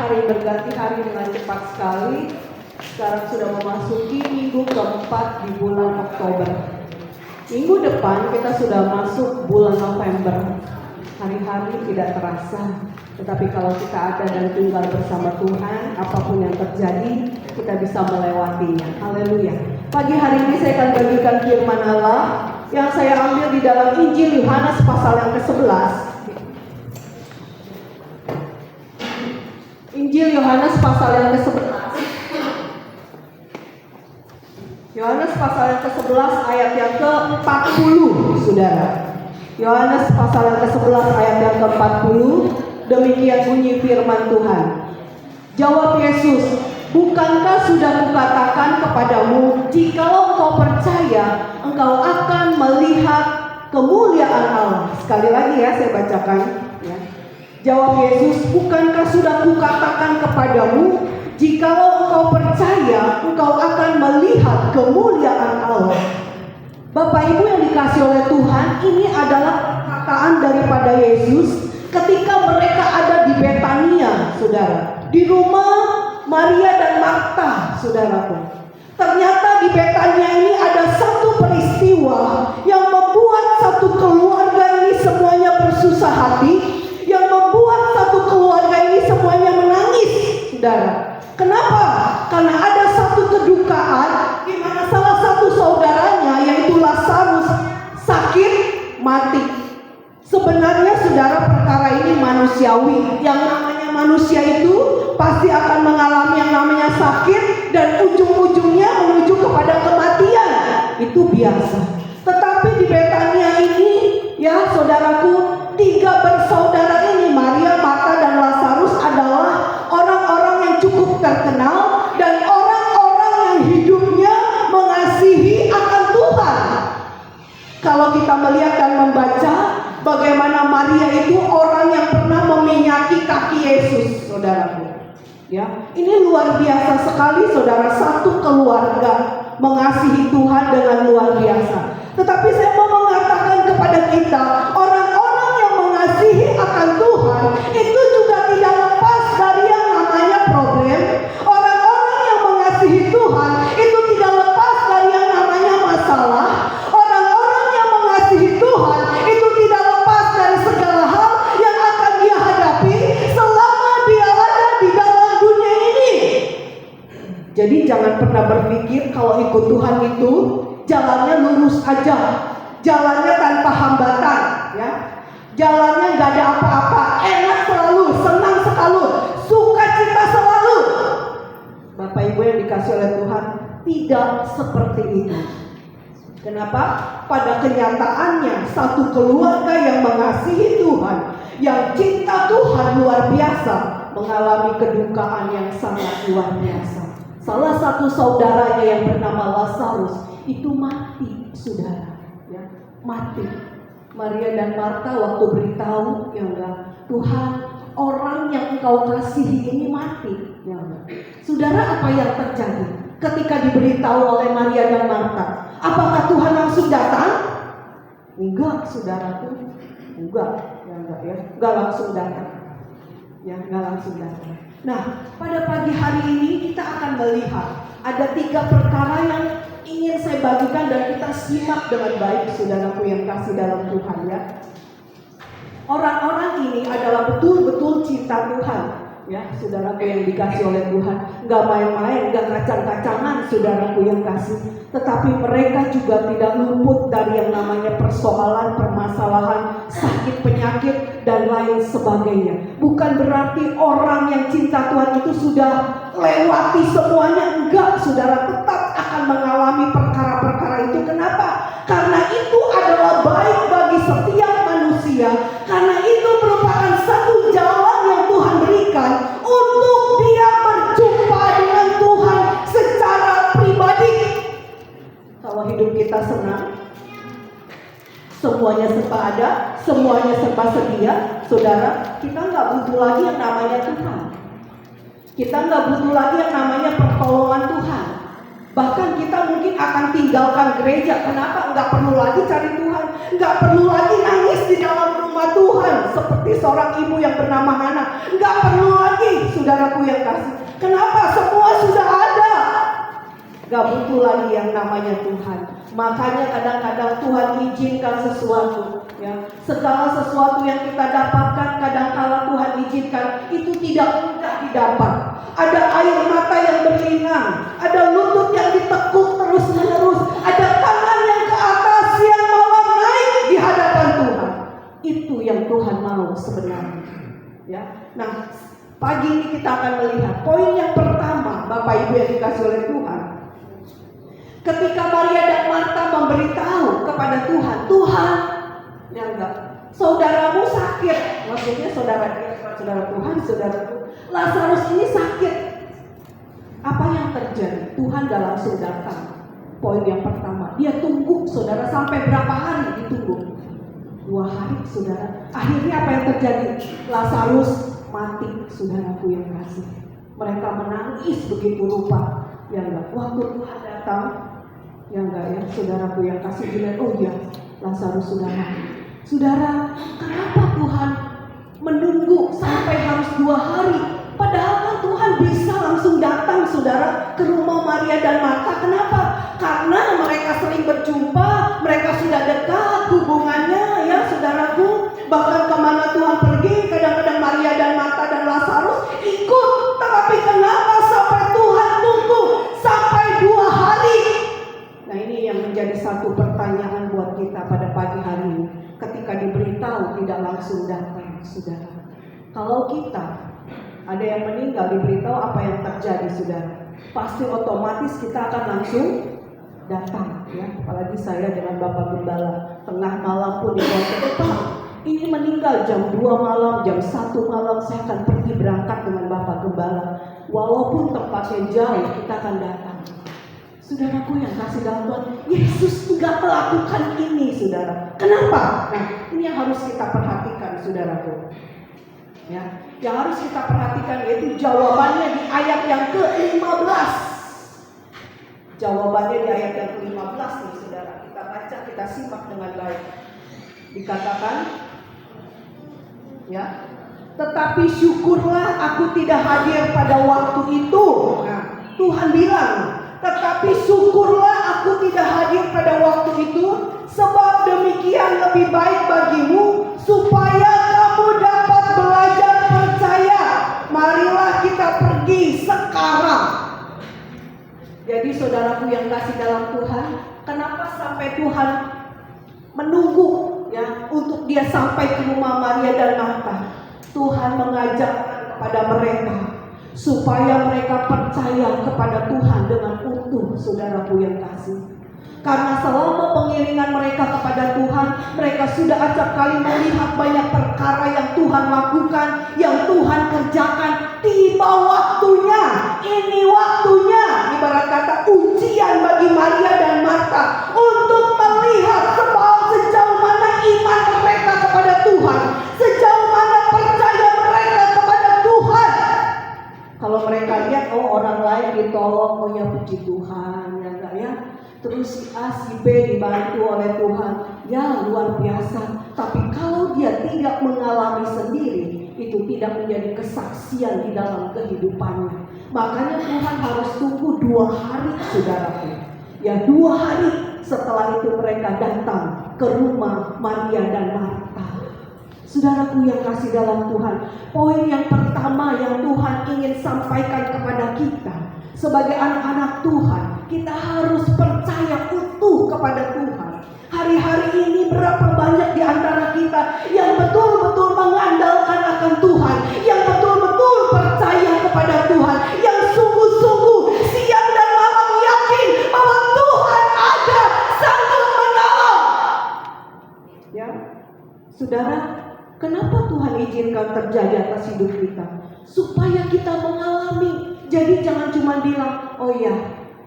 hari berganti hari dengan cepat sekali. Sekarang sudah memasuki minggu keempat di bulan Oktober. Minggu depan kita sudah masuk bulan November. Hari-hari tidak terasa, tetapi kalau kita ada dan tinggal bersama Tuhan, apapun yang terjadi, kita bisa melewatinya. Haleluya. Pagi hari ini saya akan bagikan firman Allah yang saya ambil di dalam Injil Yohanes pasal yang ke-11. Injil Yohanes pasal yang ke-11. Yohanes pasal yang ke-11 ayat yang ke-40, saudara. Yohanes pasal yang ke-11 ayat yang ke-40, demikian bunyi firman Tuhan. Jawab Yesus, bukankah sudah kukatakan kepadamu, jikalau engkau percaya, engkau akan melihat kemuliaan Allah. Sekali lagi ya, saya bacakan ya. Jawab Yesus, bukankah sudah kukatakan kepadamu, jikalau engkau percaya, engkau akan melihat kemuliaan Allah. Bapak Ibu yang dikasih oleh Tuhan, ini adalah perkataan daripada Yesus ketika mereka ada di Betania, saudara, di rumah Maria dan Marta, saudaraku. Ternyata di Betania ini ada satu peristiwa yang membuat satu keluarga ini semuanya bersusah hati, yang membuat satu keluarga ini semuanya menangis, saudara. Kenapa? Karena ada satu kedukaan di mana salah satu saudaranya, yaitu Lazarus, sakit mati. Sebenarnya saudara, perkara ini manusiawi. Yang namanya manusia itu pasti akan mengalami yang namanya sakit dan ujung-ujungnya menuju kepada kematian. Itu biasa. Tetapi di Betania ini, ya saudaraku, tiga bersaudara ini, Maria, Marta, dan Lazarus adalah orang-orang yang cukup terkenal dan orang-orang yang hidupnya mengasihi akan Tuhan. Kalau kita melihat dan membaca bagaimana Maria itu orang yang pernah meminyaki kaki Yesus, saudaraku. Ya, ini luar biasa sekali, saudara. Satu keluarga mengasihi Tuhan dengan luar biasa. Tetapi saya mau mengatakan kepada kita, orang-orang yang mengasihi akan Tuhan itu juga tidak lepas dari yang namanya problem. Orang-orang yang mengasihi Tuhan itu tidak lepas dari yang namanya masalah. Orang-orang yang mengasihi Tuhan itu tidak lepas dari segala hal yang akan dia hadapi selama dia ada di dalam dunia ini. Jadi jangan pernah berpikir kalau ikut Tuhan itu jalannya lurus aja, jalannya tanpa hambatan, ya. Jalannya nggak ada apa-apa, enak selalu, senang selalu, sukacita selalu. Bapak Ibu yang dikasih oleh Tuhan, tidak seperti itu. Kenapa? Pada kenyataannya satu keluarga yang mengasihi Tuhan, yang cinta Tuhan luar biasa, mengalami kedukaan yang sangat luar biasa. Salah satu saudaranya yang bernama Lazarus itu mati, saudara, ya, mati. Maria dan Marta waktu beritahu, ya enggak, Tuhan, orang yang engkau kasihi ini mati, ya enggak. Saudara, apa yang terjadi ketika diberitahu oleh Maria dan Marta? Apakah Tuhan langsung datang? Enggak, saudaraku, enggak, ya enggak, ya, enggak langsung datang, ya, enggak langsung datang. Nah, pada pagi hari ini kita akan melihat ada tiga perkara yang ingin saya bagikan dan kita simak dengan baik, saudaraku yang kasih dalam Tuhan, ya. Orang-orang ini adalah betul-betul cinta Tuhan, ya, saudaraku yang dikasih oleh Tuhan. Gak main-main, gak kacang-kacangan, saudaraku yang kasih. Tetapi mereka juga tidak luput dari yang namanya persoalan, permasalahan, sakit, penyakit, dan lain sebagainya. Bukan berarti orang yang cinta Tuhan itu sudah lewati semuanya. Enggak, saudara, tetap akan mengalami perkara-perkara itu. Kenapa? Karena itu adalah baik bagi setiap manusia. Karena itu merupakan satu jalan yang Tuhan berikan untuk dia berjumpa dengan Tuhan secara pribadi. Kalau hidup kita senang, semuanya serba ada, semuanya serba sedia, saudara, kita nggak butuh lagi yang namanya Tuhan. Kita nggak butuh lagi yang namanya pertolongan Tuhan. Bahkan kita mungkin akan tinggalkan gereja. Kenapa? Nggak perlu lagi cari Tuhan, nggak perlu lagi nangis di dalam rumah Tuhan seperti seorang ibu yang bernama Hana. Nggak perlu lagi, saudaraku Gak butuh lagi yang namanya Tuhan. Makanya kadang-kadang Tuhan izinkan sesuatu, ya. Segala sesuatu yang kita dapatkan kadang-kala Tuhan izinkan itu tidak mudah didapat. Ada air mata yang berlinang, ada lutut yang ditekuk terus-menerus, ada tangan yang ke atas yang mau naik di hadapan Tuhan. Itu yang Tuhan mau sebenarnya, ya. Nah, pagi ini kita akan melihat poin yang pertama, Bapak Ibu yang dikasih oleh Tuhan. Ketika Maria dan Marta memberitahu kepada Tuhan, Tuhan, ya enggak, saudaramu sakit. Maksudnya saudara dia, saudara Tuhan, saudara Lazarus ini sakit. Apa yang terjadi? Tuhan gak langsung datang. Poin yang pertama, dia tunggu saudara sampai berapa hari ditunggu? 2 hari saudara. Akhirnya apa yang terjadi? Lazarus mati, saudaraku yang kasih. Mereka menangis begitu rupa. Ya enggak, waktu Tuhan datang, ya enggak ya, saudaraku yang kasih bilang, oh iya, Lazarus sudah mati. Saudara, kenapa Tuhan menunggu sampai harus 2 hari? Padahal kan Tuhan bisa langsung datang saudara ke rumah Maria dan Marta. Kenapa? Karena mereka sering berjumpa, mereka sudah dekat hubungannya ya saudaraku. Bahkan kemana Tuhan pergi, kadang-kadang Maria dan Marta dan Lazarus ikut. Tetapi kenapa sampai Tuhan tunggu sampai 2 hari? Nah, ini yang menjadi satu pertanyaan buat kita pada pagi hari ini. Ketika diberitahu tidak langsung datang, saudara. Kalau kita ada yang meninggal diberitahu apa yang terjadi, saudara, pasti otomatis kita akan langsung datang, ya. Apalagi saya dengan Bapak Gembala, tengah malam pun dibawa, Pak, ini meninggal jam 2 malam, jam 1 malam, saya akan pergi berangkat dengan Bapak Gembala. Walaupun tempatnya jauh, kita akan datang. Saudaraku yang kasih dalam Tuhan, Yesus tidak melakukan ini, saudara. Kenapa? Nah, ini yang harus kita perhatikan, saudaraku. Ya, yang harus kita perhatikan yaitu jawabannya di ayat yang ke-15. Jawabannya di ayat yang ke-15 nih, saudara. Kita baca, kita simak dengan baik. Dikatakan, ya, tetapi syukurlah aku tidak hadir pada waktu itu. Nah, Tuhan bilang, tetapi syukurlah aku tidak hadir pada waktu itu, sebab demikian lebih baik bagimu, supaya kamu dapat belajar percaya. Marilah kita pergi sekarang. Jadi saudaraku yang kasih dalam Tuhan, kenapa sampai Tuhan menunggu ya untuk dia sampai ke rumah Maria dan Marta? Tuhan mengajarkan kepada mereka supaya mereka percaya kepada Tuhan dengan utuh, saudaraku yang kasih. Karena selama pengiringan mereka kepada Tuhan, mereka sudah acap kali melihat banyak perkara yang Tuhan lakukan, yang Tuhan kerjakan. Tiba waktunya, ini waktunya, ibarat kata ujian bagi Maria dan Marta untuk melihat sejauh mana iman mereka kepada Tuhan, sejauh mana percaya mereka kepada Tuhan. Kalau mereka lihat, oh orang lain ditolong, oh ya puji Tuhan, ya enggak ya. Terus si A, si B dibantu oleh Tuhan, ya luar biasa. Tapi kalau dia tidak mengalami sendiri, itu tidak menjadi kesaksian di dalam kehidupannya. Makanya Tuhan harus tunggu 2 hari, saudaraku. Ya 2 hari setelah itu mereka datang ke rumah Maria dan Marta. Saudaraku yang kasih dalam Tuhan, poin yang pertama yang Tuhan ingin sampaikan kepada kita sebagai anak-anak Tuhan, kita harus percaya utuh kepada Tuhan. Hari-hari ini berapa banyak di antara kita yang betul-betul mengandalkan akan Tuhan, yang betul-betul percaya kepada Tuhan, yang sungguh-sungguh siang dan malam yakin bahwa Tuhan ada, sanggup menolong. Ya, saudara, kenapa Tuhan izinkan terjadi atas hidup kita? Supaya kita mengalami. Jadi jangan cuma bilang, oh ya,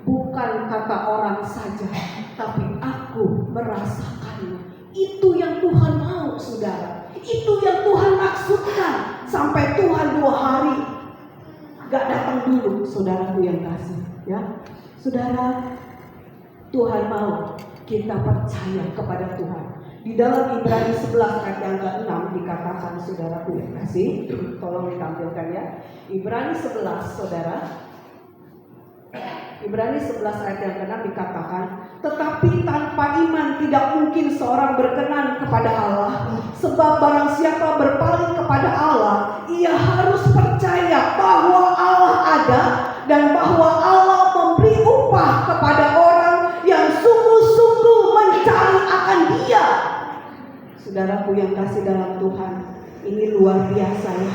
bukan kata orang saja, tapi aku merasakannya. Itu yang Tuhan mau, saudara. Itu yang Tuhan maksudkan. Sampai Tuhan 2 hari gak datang dulu, saudaraku yang kasih, ya. Saudara, Tuhan mau kita percaya kepada Tuhan. Di dalam Ibrani 11 ayat yang ke-6 dikatakan, saudaraku yang kasih, tolong ditampilkan ya. Ibrani 11, saudara. Ibrani 11 ayat yang ke-6 dikatakan, tetapi tanpa iman tidak mungkin seorang berkenan kepada Allah. Sebab barang siapa berpaling kepada Allah, ia harus percaya bahwa Allah ada dan bahwa Allah memberi upah kepada orang yang sungguh-sungguh mencari akan Dia. Saudaraku yang kasih dalam Tuhan, ini luar biasa ya.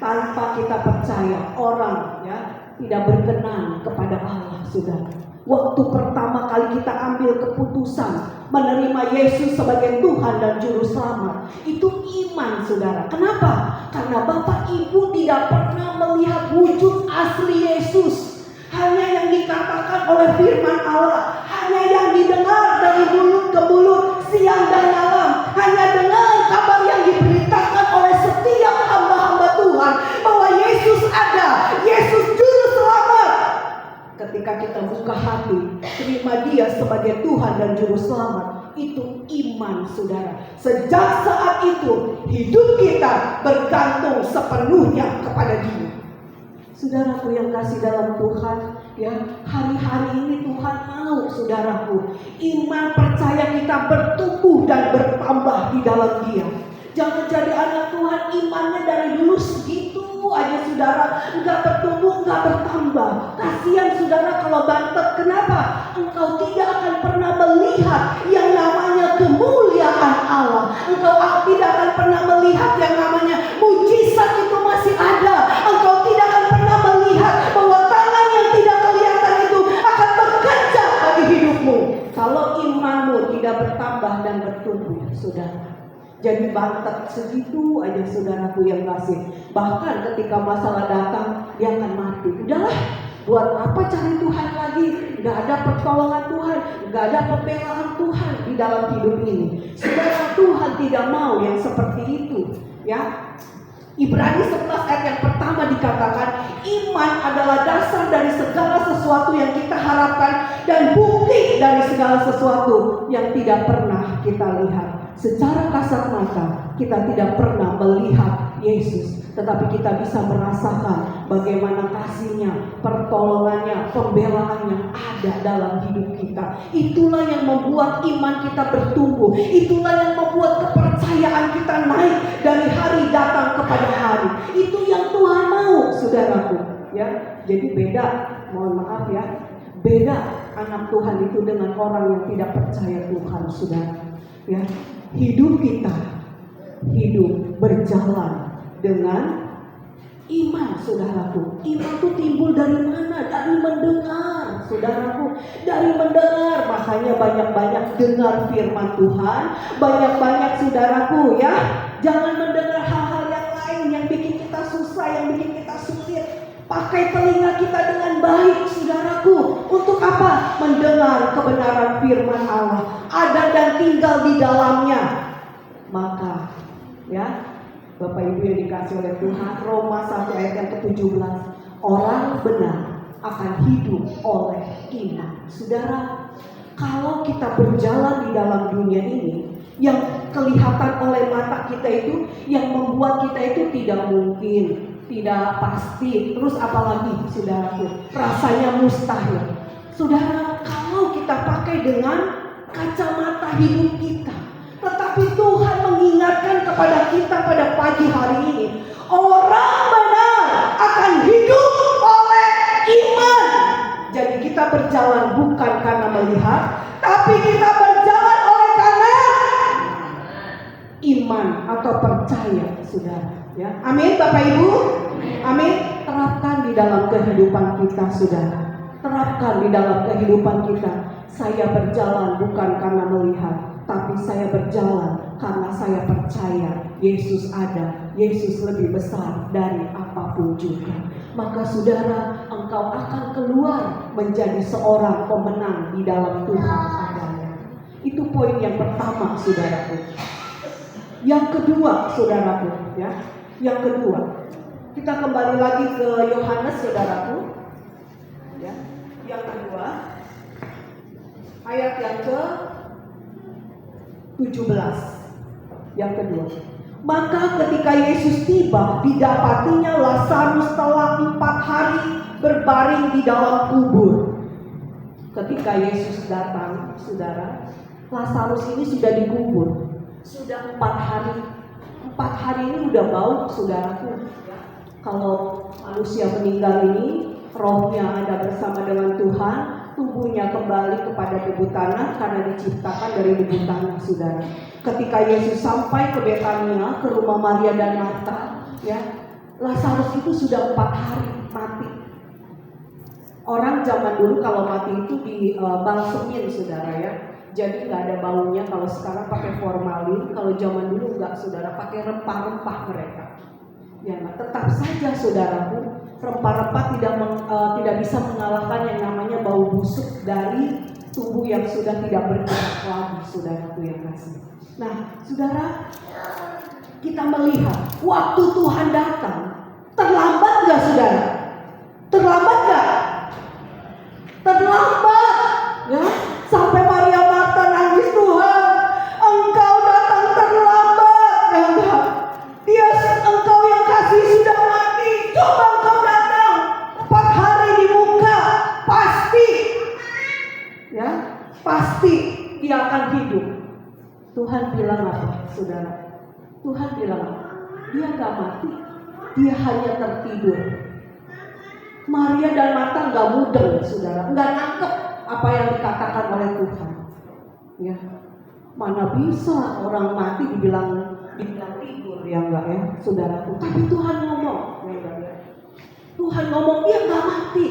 Tanpa kita percaya, orang ya tidak berkenan kepada Allah, saudara. Waktu pertama kali kita ambil keputusan menerima Yesus sebagai Tuhan dan Juru Selamat, itu iman, saudara. Kenapa? Karena Bapak Ibu tidak pernah melihat wujud asli Yesus. Hanya yang dikatakan oleh firman Allah, hanya yang didengar dari mulut ke mulut, siang dan malam. Hanya dengar kabar yang diberitakan oleh setiap hamba-hamba Tuhan bahwa Yesus ada, Yesus Juru Selamat. Ketika kita buka hati, terima Dia sebagai Tuhan dan Juru Selamat, itu iman, saudara. Sejak saat itu, hidup kita bergantung sepenuhnya kepada Dia. Saudaraku yang kasih dalam Tuhan, ya, hari-hari ini Tuhan mau, saudaraku, iman percaya kita bertumbuh dan bertambah di dalam Dia. Jangan jadi anak Tuhan imannya dari dulu segitu aja, saudara, enggak bertumbuh, enggak bertambah. Kasihan saudara kalau bantet. Kenapa? Engkau tidak akan pernah melihat yang namanya kemuliaan Allah. Engkau tidak akan pernah melihat yang namanya mujizat itu masih ada. Engkau tidak akan pernah melihat bahwa tangan yang tidak kelihatan itu akan bekerja bagi hidupmu kalau imanmu tidak bertambah dan bertumbuh, saudara. Jadi bantet segitu aja, saudaraku yang kasih. Bahkan ketika masalah datang, dia akan mati. Udahlah, buat apa cari Tuhan lagi? Gak ada pertolongan Tuhan, gak ada pembelaan Tuhan di dalam hidup ini. Saudara, Tuhan tidak mau yang seperti itu, ya. Ibrani 11 ayat yang pertama dikatakan, iman adalah dasar dari segala sesuatu yang kita harapkan dan bukti dari segala sesuatu yang tidak pernah kita lihat. Secara kasat mata kita tidak pernah melihat Yesus, tetapi kita bisa merasakan bagaimana kasih-Nya, pertolongannya, pembelaannya ada dalam hidup kita. Itulah yang membuat iman kita bertumbuh. Itulah yang membuat kepercayaan kita naik dari hari datang kepada hari. Itu yang Tuhan mau, saudaraku. Ya, jadi beda, mohon maaf ya, beda anak Tuhan itu dengan orang yang tidak percaya Tuhan, saudara. Ya, hidup kita hidup berjalan dengan iman, saudaraku. Iman itu timbul dari mana? Dari mendengar, saudaraku. Dari mendengar. Makanya banyak-banyak dengar firman Tuhan. Banyak-banyak, saudaraku, ya. Jangan mendengar hal-hal yang lain yang bikin kita susah, yang bikin kita sulit. Pakai telinga kita dengan baik, saudaraku. Untuk apa? Mendengar kebenaran firman Allah. Ada dan tinggal di dalamnya. Maka, ya, Bapak Ibu yang dikasih oleh Tuhan, Roma 1 ayat yang ke-17, orang benar akan hidup oleh iman. Saudara, kalau kita berjalan di dalam dunia ini, yang kelihatan oleh mata kita itu, yang membuat kita itu tidak mungkin, tidak pasti, terus apalagi, saudaraku, rasanya mustahil. Saudara, kalau kita pakai dengan kacamata hidup kita, tetapi Tuhan mengingatkan kepada kita pada pagi hari ini, orang benar akan hidup oleh iman. Jadi kita berjalan bukan karena melihat, tapi kita berjalan oleh karena iman atau percaya, saudara. Ya, amin, Bapak Ibu. Amin. Terapkan di dalam kehidupan kita, saudara. Terapkan di dalam kehidupan kita. Saya berjalan bukan karena melihat, tapi saya berjalan karena saya percaya Yesus ada. Yesus lebih besar dari apapun juga. Maka saudara, engkau akan keluar menjadi seorang pemenang di dalam Tuhan adanya. Itu poin yang pertama, saudaraku. Yang kedua, saudaraku, ya. Yang kedua, kita kembali lagi ke Yohanes, saudaraku. Ya. Yang kedua, ayat yang ke-17. Yang kedua, maka ketika Yesus tiba, didapatinya Lazarus telah 4 hari berbaring di dalam kubur. Ketika Yesus datang, saudara, Lazarus ini sudah dikubur. Sudah 4 hari. 4 hari ini udah bau, saudaraku. Kalau manusia meninggal ini, rohnya ada bersama dengan Tuhan, tubuhnya kembali kepada debu tanah karena diciptakan dari debu tanah, saudara. Ketika Yesus sampai ke Betania, ke rumah Maria dan Marta, ya, Lazarus itu sudah 4 hari mati. Orang zaman dulu kalau mati itu dibalsemin, saudara, ya. Jadi nggak ada baunya. Kalau sekarang pakai formalin, kalau zaman dulu nggak, saudara, pakai rempah-rempah mereka. Ya, nah, tetap saja, saudaraku, rempah-rempah tidak bisa mengalahkan yang namanya bau busuk dari tubuh yang sudah tidak bergerak lagi, saudaraku yang kasih. Nah, saudara, kita melihat waktu Tuhan datang, terlambat nggak, saudara? Terlambat nggak? Terlambat, ya. Sampai Maria Marta nangis, Tuhan, Engkau datang terlambat, ya enggak? Engkau yang kasih sudah mati, coba Engkau datang 4 hari di muka, pasti, ya, pasti dia akan hidup. Tuhan bilang apa, saudara? Tuhan bilang apa? Dia gak mati, dia hanya tertidur. Maria dan Marta gak mudeng, saudara, gak nangkep apa yang dikatakan oleh Tuhan. Ya, mana bisa orang mati dibilang tidur, ya enggak, ya, saudara. Tapi Tuhan ngomong, ya enggak, ya. Tuhan ngomong, dia gak mati.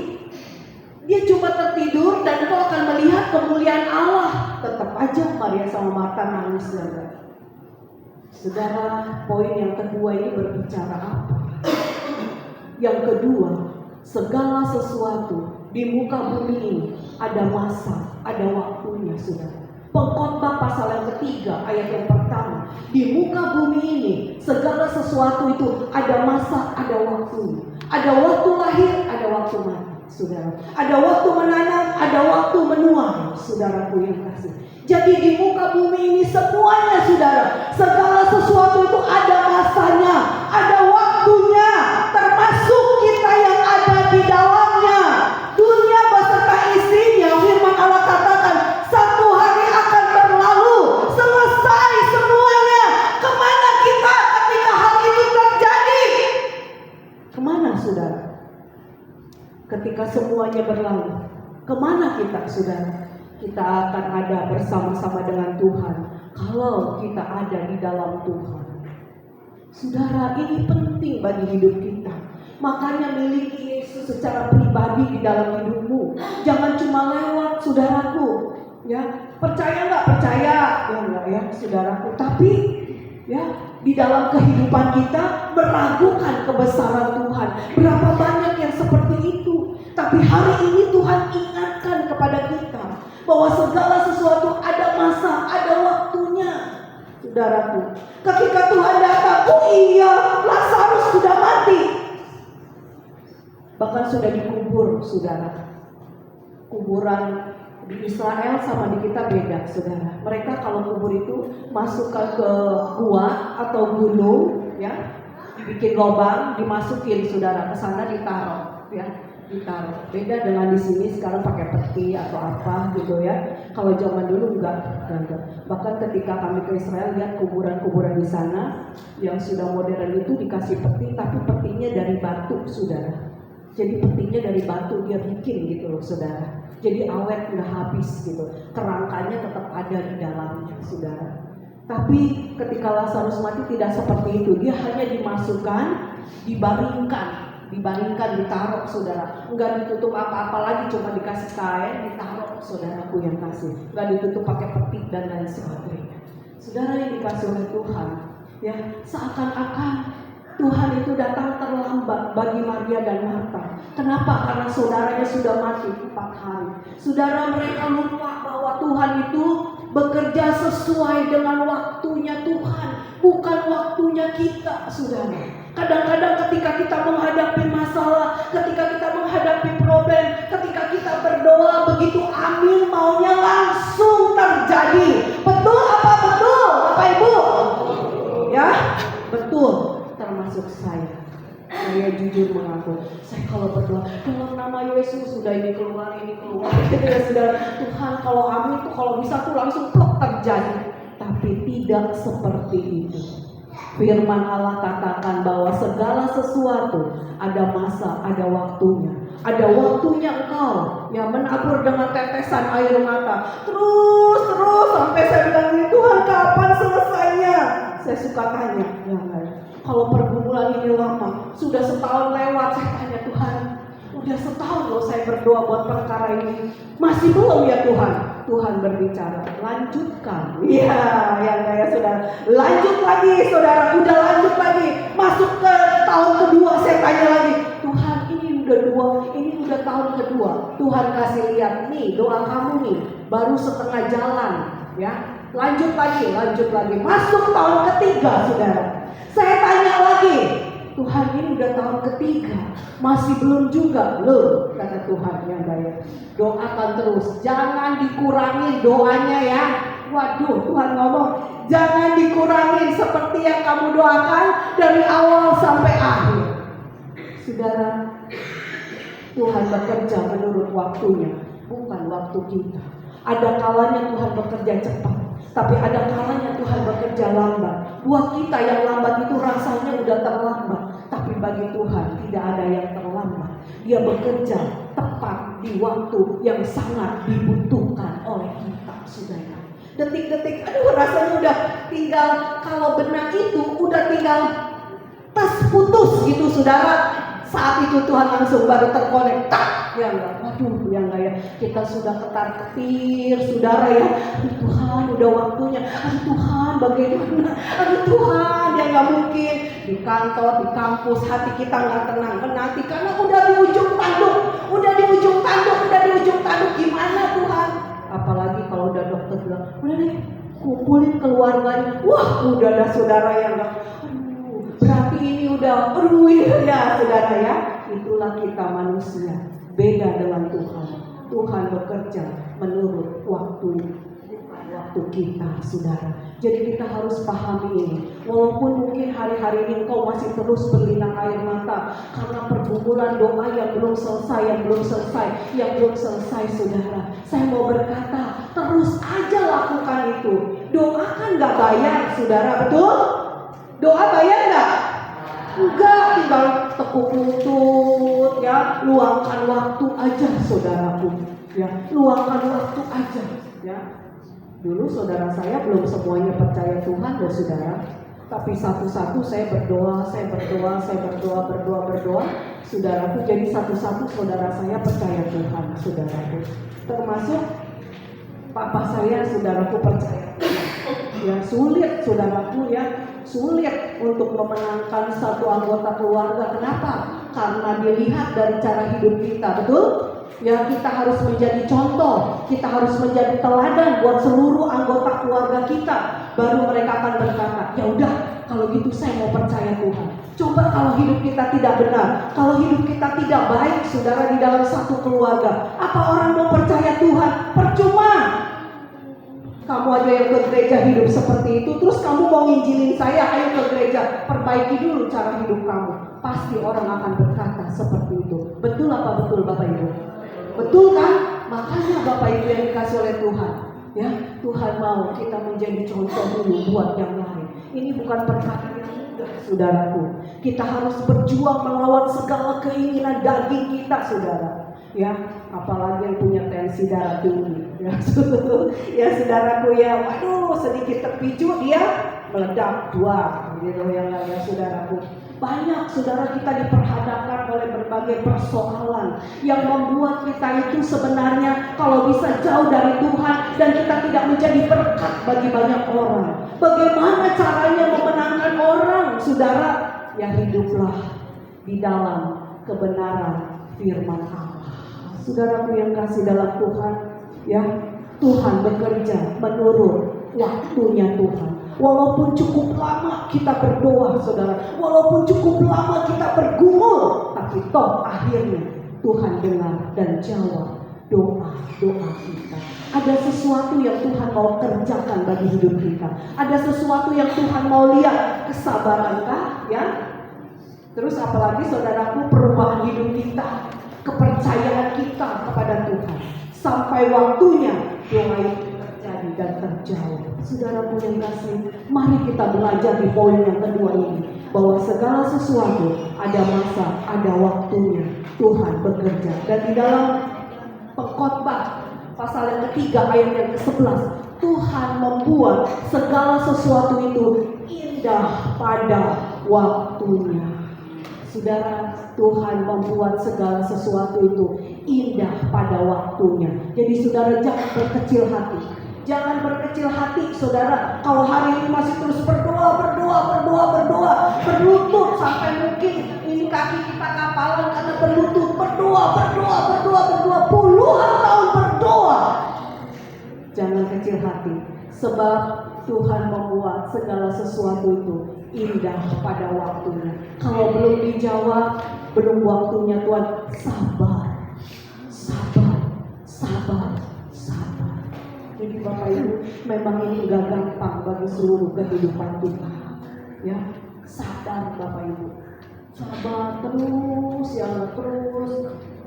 Dia cuma tertidur dan kau akan melihat kemuliaan Allah. Tetap aja Maria sama Marta nangis, ya enggak. Saudara, poin yang kedua ini berbicara apa? Yang kedua, segala sesuatu di muka bumi ini ada masa, ada waktunya, saudara. Pengkhotbah pasal yang ketiga ayat yang pertama, di muka bumi ini segala sesuatu itu ada masa, ada waktunya. Ada waktu lahir, ada waktu mati, saudara. Ada waktu menanam, ada waktu menuai, saudaraku yang kasih. Jadi di muka bumi ini semuanya, saudara, segala sesuatu itu ada masanya, ada waktunya, termasuk kita yang ada di dalamnya. Dunia beserta isinya, firman Allah katakan, 1 hari akan berlalu, selesai semuanya. Kemana kita ketika hal itu terjadi? Kemana, saudara? Ketika semuanya berlalu, kemana kita, saudara? Kita akan ada bersama-sama dengan Tuhan kalau kita ada di dalam Tuhan. Saudara, ini penting bagi hidup kita. Makanya miliki Yesus secara pribadi di dalam hidupmu. Jangan cuma lewat, saudaraku. Ya, percaya nggak percaya? Ya enggak, ya, saudaraku. Tapi ya, di dalam kehidupan kita meragukan kebesaran Tuhan. Berapa banyak yang seperti itu. Tapi hari ini Tuhan ingatkan kepada kita bahwa segala sesuatu ada masa, ada waktunya, saudaraku. Ketika Tuhan datang, oh iya, Lazarus sudah mati, bahkan sudah dikubur, saudara. Kuburan di Israel sama di kita beda, saudara. Mereka kalau kubur itu masukkan ke gua atau gunung, ya, dibikin lubang, dimasukin, saudara, ke sana ditaruh, ya. Ditaruh. Beda dengan di sini sekarang pakai peti atau apa gitu, ya. Kalau zaman dulu enggak. Bahkan ketika kami ke Israel lihat kuburan-kuburan di sana yang sudah modern itu dikasih peti, tapi petinya dari batu, saudara. Jadi petinya dari batu, dia bikin gitu loh, saudara. Jadi awet, nggak habis gitu. Kerangkanya tetap ada di dalamnya, saudara. Tapi ketika Lazarus mati tidak seperti itu. Dia hanya dimasukkan, dibaringkan, ditaruh, saudara. Enggak ditutup apa-apa lagi, cuma dikasih kain, ditaruh, saudaraku yang kasih. Enggak ditutup pakai peti dan lain sebagainya. Saudara yang dikasih oleh Tuhan, ya, seakan-akan Tuhan itu datang terlambat bagi Maria dan Marta. Kenapa? Karena saudaranya sudah mati 4 hari. Saudara, mereka lupa bahwa Tuhan itu bekerja sesuai dengan waktunya Tuhan, bukan waktunya kita, saudara. Kadang-kadang ketika kita menghadapi masalah, ketika kita menghadapi problem, ketika kita berdoa begitu amin, maunya langsung terjadi. Betul apa betul, Bapak Ibu? Ya, betul. Termasuk saya jujur mengaku, Saya kalau berdoa dalam nama Yesus, sudah ini keluar gitu ya saudara. Tuhan kalau amin itu kalau bisa tuh langsung plok terjadi. Tapi tidak seperti itu. Firman Allah katakan bahwa segala sesuatu ada masa, ada waktunya. Ada waktunya engkau yang menabur dengan tetesan air mata. Terus sampai saya bilang, Tuhan kapan selesainya? Saya suka tanya, kalau pergumulan ini lama, sudah setahun lewat, saya tanya Tuhan, udah setahun loh saya berdoa buat perkara ini, masih belum ya Tuhan? Tuhan berbicara, lanjutkan. Iya, yang kayak saudara, lanjut lagi saudara, udah lanjut lagi, masuk ke tahun kedua, saya tanya lagi, Tuhan ini udah tahun kedua, Tuhan kasih lihat nih doa kamu nih, baru setengah jalan, ya, lanjut lagi, masuk tahun ketiga saudara. Saya tanya lagi, Tuhan ini udah tahun ketiga, masih belum juga loh, kata Tuhan yang baik. Doakan terus, jangan dikurangi doanya ya. Waduh, Tuhan ngomong, jangan dikurangi seperti yang kamu doakan dari awal sampai akhir. Saudara, Tuhan bekerja menurut waktunya, bukan waktu kita. Ada kalanya Tuhan bekerja cepat, tapi ada kalanya Tuhan bekerja lambat. Buat kita yang lambat itu rasanya udah terlambat, tapi bagi Tuhan tidak ada yang terlambat. Dia bekerja tepat di waktu yang sangat dibutuhkan oleh kita, saudara. Detik-detik, aduh rasanya udah tinggal, kalau benang itu udah tinggal tas putus gitu saudara. Saat itu Tuhan langsung baru terkonek, tak, ya enggak, waduh, ya enggak ya, kita sudah ketar-ketir, saudara ya, aduh Tuhan, udah waktunya, aduh Tuhan, bagaimana, aduh Tuhan, ya enggak mungkin, di kantor, di kampus, hati kita enggak tenang, menanti, karena udah di ujung tanduk, gimana Tuhan, apalagi kalau udah dokter bilang, udah deh, kumpulin keluarganya, wah, udah dah saudara ya enggak, berarti ini udah ya saudara ya. Itulah kita manusia, beda dengan Tuhan. Tuhan bekerja menurut waktu kita, saudara. Jadi kita harus pahami ini. Walaupun mungkin hari-hari ini engkau masih terus berlinang air mata karena pergumulan doa yang belum selesai, saudara. Saya mau berkata, terus aja lakukan itu. Doa kan gak bayar, saudara, betul? Doa bayar gak? Enggak, tinggal tekuk lutut ya, luangkan waktu aja saudaraku ya, luangkan waktu aja ya. Dulu saudara saya belum semuanya percaya Tuhan loh saudara, tapi satu-satu saya berdoa, saudaraku, jadi satu-satu saudara saya percaya Tuhan, saudaraku, termasuk papa saya, saudaraku, percaya ya. Sulit saudaraku ya, sulit untuk memenangkan satu anggota keluarga. Kenapa? Karena dilihat dari cara hidup kita, betul? Ya, kita harus menjadi contoh, kita harus menjadi teladan buat seluruh anggota keluarga kita. Baru mereka akan berkata, ya udah, kalau gitu saya mau percaya Tuhan. Coba kalau hidup kita tidak benar, kalau hidup kita tidak baik, saudara, di dalam satu keluarga, apa orang mau percaya Tuhan? Percuma. Kamu aja yang ke gereja hidup seperti itu, terus kamu mau nginjilin saya, ayo ke gereja, perbaiki dulu cara hidup kamu. Pasti orang akan berkata seperti itu. Betul apa betul Bapak Ibu? Betul kan? Makanya Bapak Ibu yang dikasih oleh Tuhan, ya, Tuhan mau kita menjadi contoh dulu buat yang lain. Ini bukan perkara yang mudah, saudaraku. Kita harus berjuang melawan segala keinginan daging kita, saudara. Ya, apalagi yang punya tensi darah tinggi ya, ya saudaraku ya, waduh sedikit terpicu dia meledak dua gitu ya, saudaraku. Banyak saudara kita diperhadapkan oleh berbagai persoalan yang membuat kita itu sebenarnya kalau bisa jauh dari Tuhan dan kita tidak menjadi berkat bagi banyak orang. Bagaimana caranya memenangkan orang, saudara? Ya hiduplah di dalam kebenaran firman Allah. Saudaraku yang kasih dalam Tuhan, ya, Tuhan bekerja menurut waktunya Tuhan. Walaupun cukup lama kita berdoa, saudara, walaupun cukup lama kita bergumul, tapi toh akhirnya Tuhan dengar dan jawab doa-doa kita. Ada sesuatu yang Tuhan mau kerjakan bagi hidup kita. Ada sesuatu yang Tuhan mau lihat, kesabarankah, ya? Terus apalagi saudaraku, perubahan hidup kita, kepercayaan kita kepada Tuhan. Sampai waktunya doa itu terjadi dan terjawab. Saudaraku yang kasih, mari kita belajar di poin yang kedua ini, bahwa segala sesuatu ada masa, ada waktunya Tuhan bekerja. Dan di dalam Pengkhotbah pasal yang ketiga ayat yang ke-11, Tuhan membuat segala sesuatu itu indah pada waktunya. Saudara, Tuhan membuat segala sesuatu itu indah pada waktunya. Jadi saudara jangan berkecil hati. Jangan berkecil hati saudara. Kalau hari ini masih terus berlutut sampai mungkin ini kaki kita kapalan karena berlutut, berdoa puluhan tahun berdoa. Jangan kecil hati, sebab Tuhan membuat segala sesuatu itu indah pada waktunya. Kalau belum dijawab, belum waktunya, Tuhan, sabar. Jadi Bapak Ibu, memang ini gak gampang bagi seluruh kehidupan kita. Ya, sabar Bapak Ibu. Sabar terus,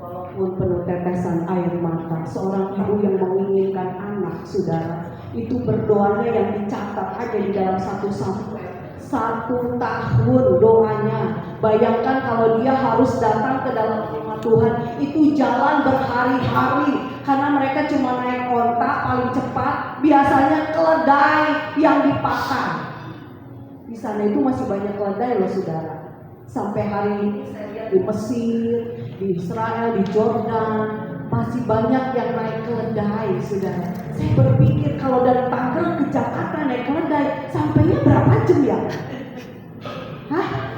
walaupun penuh tetesan air mata. Seorang ibu yang menginginkan anak, saudara, itu berdoanya yang dicatat aja di dalam 1 Samuel. 1 tahun doanya. Bayangkan kalau dia harus datang ke dalam rumah Tuhan, itu jalan berhari-hari. Karena mereka cuma naik onta paling cepat, biasanya keledai yang dipakai. Di sana itu masih banyak keledai loh saudara. Sampai hari ini saya lihat di Mesir, di Israel, di Jordan, masih banyak yang naik keledai saudara. Saya berpikir kalau dari Tangerang ke Jakarta naik keledai, sampainya berapa jam ya? Hah?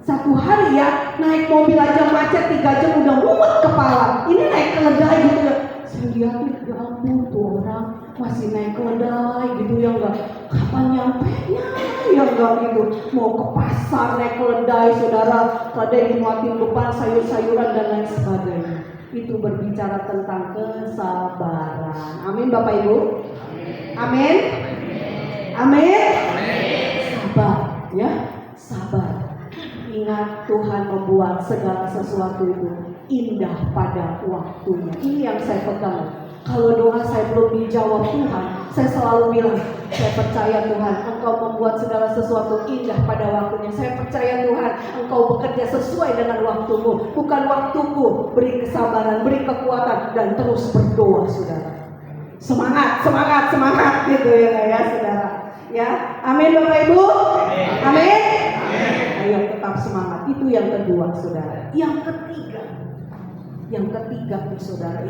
1 hari ya, naik mobil aja macet 3 jam udah mumet kepala. Ini naik keledai gitu ya. Saya lihat tuh, ya ampun tuh orang masih naik keledai gitu ya, enggak kapan nyampenya ya, enggak gitu. Mau ke pasar naik keledai saudara, keledai dimuatin beban sayur-sayuran dan lain sebagainya. Itu berbicara tentang kesabaran. Amin Bapak Ibu. Amin. Sabar ya, sabar. Ingat, Tuhan membuat segala sesuatu itu indah pada waktunya. Ini yang saya pegang. Kalau doa saya belum dijawab Tuhan, saya selalu bilang, saya percaya Tuhan, Engkau membuat segala sesuatu indah pada waktunya. Saya percaya Tuhan, Engkau bekerja sesuai dengan waktumu, bukan waktuku. Beri kesabaran, beri kekuatan, dan terus berdoa saudara. Semangat gitu ya saudara. Ya, amin Bapak Ibu. Amin. Ayo tetap semangat. Itu yang kedua saudara. Yang ketiga nih saudara,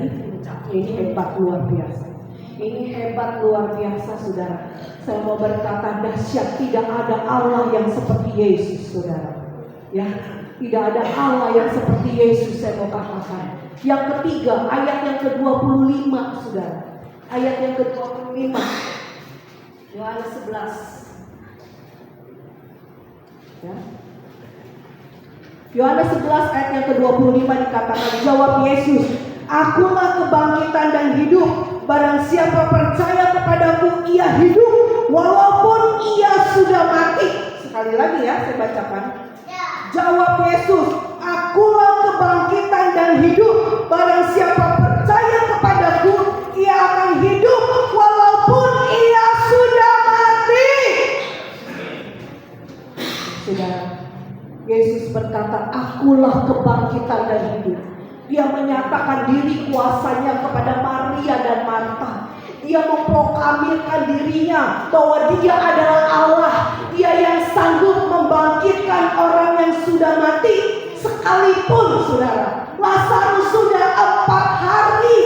ini hebat luar biasa. Ini hebat luar biasa saudara. Saya mau berkata dahsyat, tidak ada Allah yang seperti Yesus saudara. Ya, tidak ada Allah yang seperti Yesus, saya mau katakan. Yang ketiga, ayat yang ke-25 saudara. Ayat yang ke-25 Yohanes 11 ya. Yohanes 11 ayat yang ke-25 dikatakan, jawab Yesus, Akulah kebangkitan dan hidup. Barang siapa percaya kepadaku, ia hidup walaupun ia sudah mati. Sekali lagi ya, saya bacakan. Jawab Yesus, Akulah kebangkitan dan hidup. Barang siapa percaya kepadaku, ia akan hidup walaupun ia sudah mati. Saudara, Yesus berkata, Akulah kebangkitan dan hidup. Dia menyatakan diri kuasanya kepada Maria dan Marta. Dia memproklamirkan dirinya bahwa dia adalah Allah. Dia yang sanggup membangkitkan orang yang sudah mati. Sekalipun saudara, Lazarus sudah 4 hari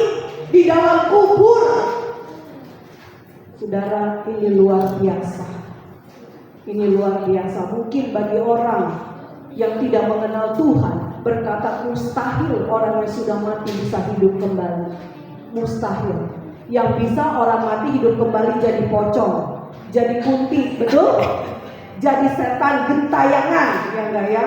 di dalam kubur. Saudara, ini luar biasa. Ini luar biasa. Mungkin bagi orang yang tidak mengenal Tuhan berkata mustahil orang yang sudah mati bisa hidup kembali. Mustahil. Yang bisa orang mati hidup kembali jadi pocong, jadi kunti, betul? Jadi setan gentayangan, ya enggak ya?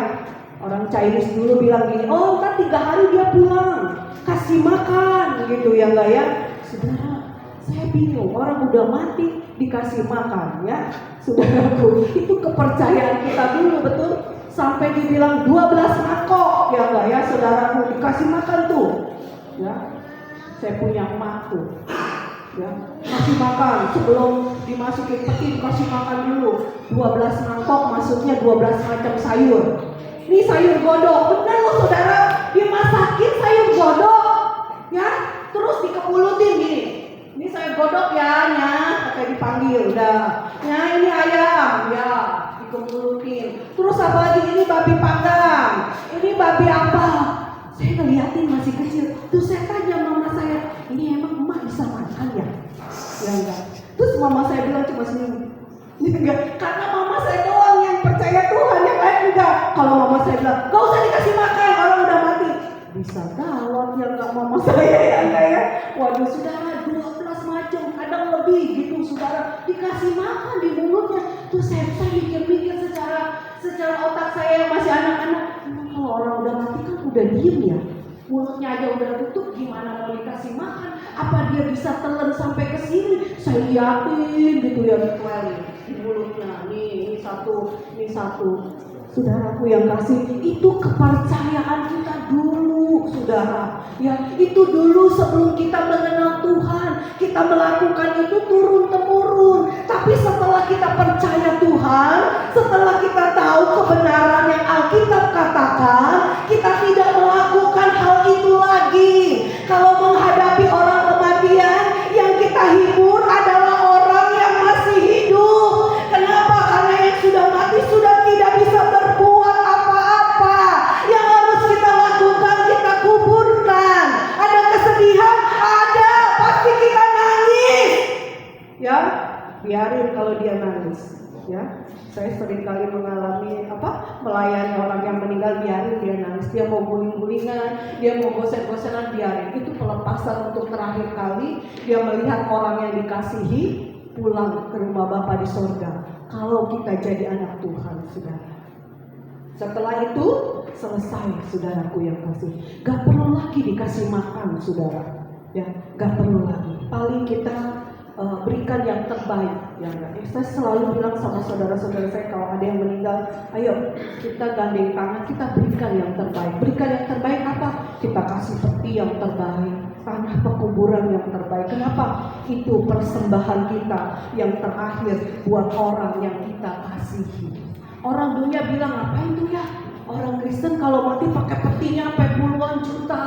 Orang Chinese dulu bilang gini, oh kan 3 hari dia pulang, kasih makan gitu, ya enggak ya? Saudara, saya bingung, orang udah mati dikasih makan ya. Saudaraku, itu kepercayaan kita dulu, betul? sampai dibilang 12 mangkok, ya enggak ya saudaraku, dikasih makan tuh, ya. Saya punya emak tuh, ya, kasih makan sebelum dimasukin peti, dikasih makan dulu 12 mangkok, maksudnya 12 macam sayur. Ini sayur godok, benar loh saudara, dimasakin sayur godok, ya, terus dikepulutin gini. Ini sayur godok ya, nya, pakai dipanggil, udah, nya ini ayam, ya, dikepulutin. Terus apa lagi, ini babi panggang, ini babi apa? Saya ngeliatin masih kecil, terus saya tanya mama saya, ini emang emak bisa makan ya? Ya enggak. Terus mama saya bilang cuma senyum. Enggak, karena mama saya doang yang percaya Tuhan, yang lain enggak. Kalau mama saya bilang, gak usah dikasih makan, orang udah mati. Bisa gawat ya enggak mama saya ya enggak ya. Waduh saudara, 12 macam, kadang lebih gitu saudara, dikasih makan di mulutnya. Terus saya mikir-mikir secara otak saya yang masih anak-anak, emang kalau orang udah mati kan udah diem ya, mulutnya aja udah tutup, gimana mau dikasih makan? Apa dia bisa telan sampai ke sini? Saya liatin gitu ya, dituelin di mulutnya. Ini satu. Saudaraku yang kasih, itu kepercayaan kita dulu, saudara. Ya, itu dulu sebelum kita mengenal Tuhan, kita melakukan itu turun temurun. Tapi setelah kita percaya Tuhan, setelah kita tahu kebenaran yang Alkitab katakan, kita tidak melakukan hal itu lagi. Kalau menghadapi orang kematian, yang kita hibur adalah orang yang masih hidup. Kenapa? Karena yang sudah mati sudah tidak bisa berbuat apa-apa. Yang harus kita lakukan, kita kuburkan. Ada kesedihan? Ada. Pasti kita nangis. Ya, biarin kalau dia nangis. Ya, saya sering kali mengalami melayani orang yang meninggal, biarin dia nangis. Dia mau guling-gulingan, dia mau gosen-gosenan, biarin. Itu pelepasan untuk terakhir kali dia melihat orang yang dikasihi pulang ke rumah Bapa di sorga. Kalau kita jadi anak Tuhan, saudara. Setelah itu selesai, saudaraku yang kasih. Gak perlu lagi dikasih makan, saudara. Ya, gak perlu lagi. Paling kita berikan yang terbaik, ya enggak? Saya selalu bilang sama saudara-saudara saya, kalau ada yang meninggal, ayo kita gandeng tangan, kita berikan yang terbaik. Berikan yang terbaik apa? Kita kasih peti yang terbaik, tanah pekuburan yang terbaik. Kenapa? Itu persembahan kita yang terakhir buat orang yang kita kasihi. Orang dunia bilang, ngapain tuh ya? Orang Kristen kalau mati pakai petinya sampai puluhan juta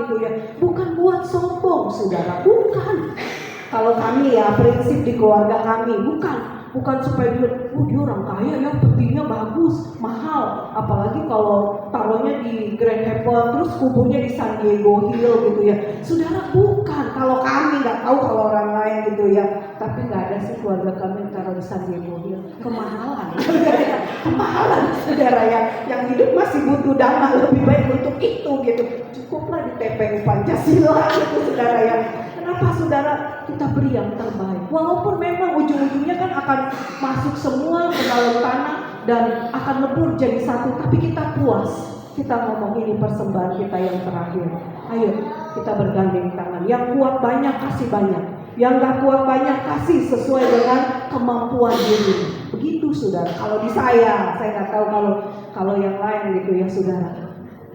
gitu ya. Bukan buat sombong, saudara, bukan. Kalau kami ya, prinsip di keluarga kami, bukan supaya dia orang kaya ya, petinya bagus, mahal. Apalagi kalau taruhnya di Grand Haven, terus kuburnya di San Diego Hill gitu ya. Saudara, bukan. Kalau kami, nggak tahu kalau orang lain gitu ya. Tapi nggak ada sih keluarga kami yang taruh di San Diego Hill. Kemahalan. Kemahalan, saudara ya. Yang hidup masih butuh dana, lebih baik untuk itu gitu. Cukuplah di TPU Pancasila gitu, saudara ya. Kenapa saudara? Kita beri yang terbaik. Walaupun memang ujung-ujungnya kan akan masuk semua ke dalam tanah dan akan lebur jadi satu, tapi kita puas. Kita ngomong ini persembahan kita yang terakhir. Ayo kita bergandeng tangan. Yang kuat banyak, kasih banyak. Yang gak kuat banyak, kasih sesuai dengan kemampuan diri. Begitu saudara. Kalau di saya gak tahu kalau yang lain gitu ya saudara.